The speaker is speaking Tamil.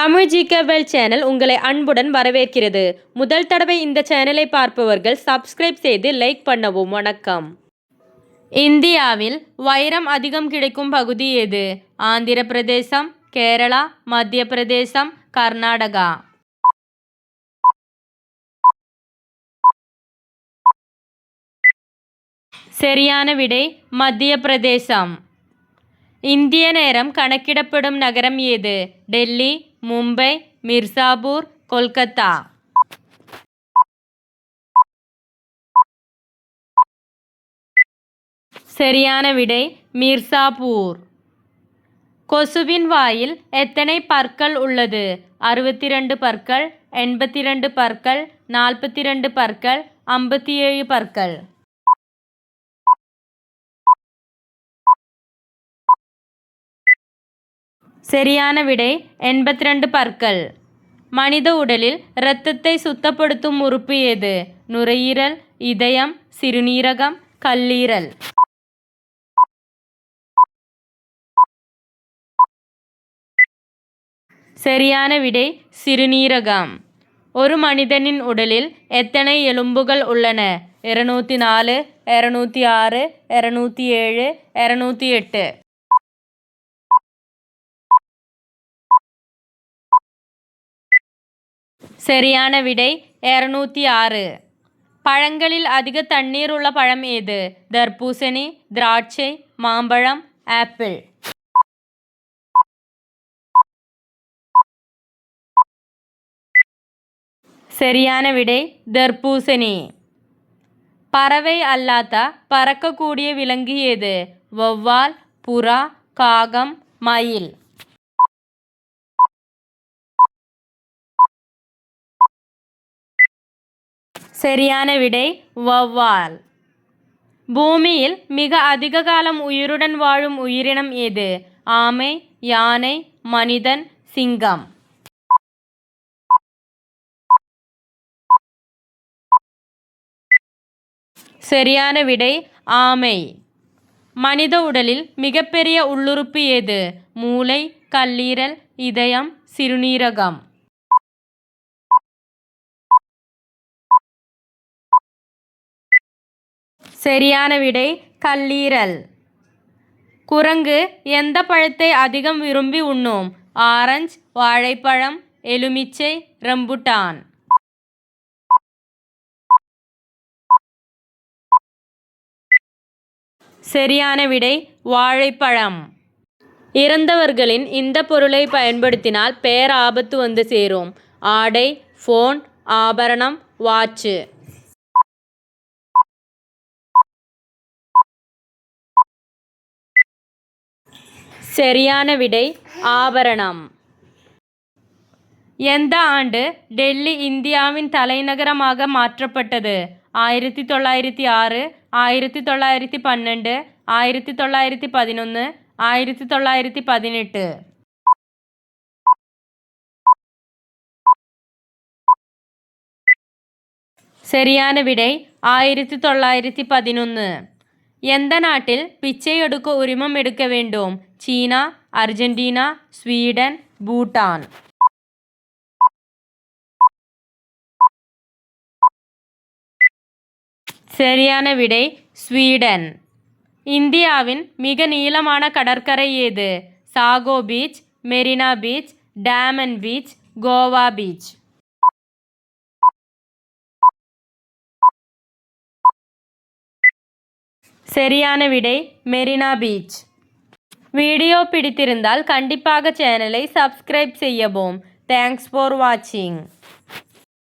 தமிழ் ஜிகேவேல் சேனல் உங்களை அன்புடன் வரவேற்கிறது. முதல் தடவை இந்த சேனலை பார்ப்பவர்கள் சப்ஸ்கிரைப் செய்து லைக் பண்ணவும். வணக்கம். இந்தியாவில் வைரம் அதிகம் கிடைக்கும் பகுதி எது? ஆந்திர பிரதேசம், கேரளா, மத்திய பிரதேசம், கர்நாடகா. சரியான விடை மத்திய பிரதேசம். இந்திய நேரம் கணக்கிடப்படும் நகரம் எது? டெல்லி, மும்பை, மிர்சாபூர், கொல்கத்தா. சரியான விடை மிர்சாபூர். கொசுவின் வாயில் எத்தனை பற்கள் உள்ளது? 62 பற்கள், 82 பற்கள், 42 பற்கள், 57 பற்கள். சரியான விடை 82 பற்கள். மனித உடலில் இரத்தத்தை சுத்தப்படுத்தும் உறுப்பு எது? நுரையீரல், இதயம், சிறுநீரகம், கல்லீரல். சரியான விடை சிறுநீரகம். ஒரு மனிதனின் உடலில் எத்தனை எலும்புகள் உள்ளன? 204, 206, 207, 208. சரியான விடை 206. பழங்களில் அதிக தண்ணீர் உள்ள பழம் எது? தர்பூசணி, திராட்சை, மாம்பழம், ஆப்பிள். சரியான விடை தர்பூசணி. பறவை அல்லாத பறக்கக்கூடிய விலங்கு எது? வௌவால், புறா, காகம், மயில். சரியான விடை வௌவால். பூமியில் மிக அதிக காலம் உயிருடன் வாழும் உயிரினம் எது? ஆமை, யானை, மனிதன், சிங்கம். சரியான விடை ஆமை. மனித உடலில் மிகப்பெரிய உள்ளுறுப்பு எது? மூளை, கல்லீரல், இதயம், சிறுநீரகம். சரியான விடை கல்லீரல். குரங்கு எந்த பழத்தை அதிகம் விரும்பி உண்ணும்? ஆரஞ்சு, வாழைப்பழம், எலுமிச்சை, ரம்புட்டான். சரியான விடை வாழைப்பழம். இறந்தவர்களின் இந்த பொருளை பயன்படுத்தினால் பேராபத்து வந்து சேரும். ஆடை, ஃபோன், ஆபரணம், வாட்சு. சரியான விடை ஆபரணம். எந்த ஆண்டு டெல்லி இந்தியாவின் தலைநகரமாக மாற்றப்பட்டது? 1906, 1912, 1911, 1918. சரியான விடை 1911. எந்த நாட்டில் பிச்சை எடுக்க உரிமம் எடுக்க வேண்டும்? சீனா, அர்ஜென்டினா, ஸ்வீடன், பூட்டான். சரியான விடை ஸ்வீடன். இந்தியாவின் மிக நீளமான கடற்கரை எது? சாகோ beach, Marina beach, Daman beach, Goa beach. சரியான விடை மெரினா பீச். வீடியோ பிடித்திருந்தால் கண்டிப்பாக சேனலை சப்ஸ்கிரைப் செய்யவும். தேங்க்ஸ் ஃபார் வாட்சிங்.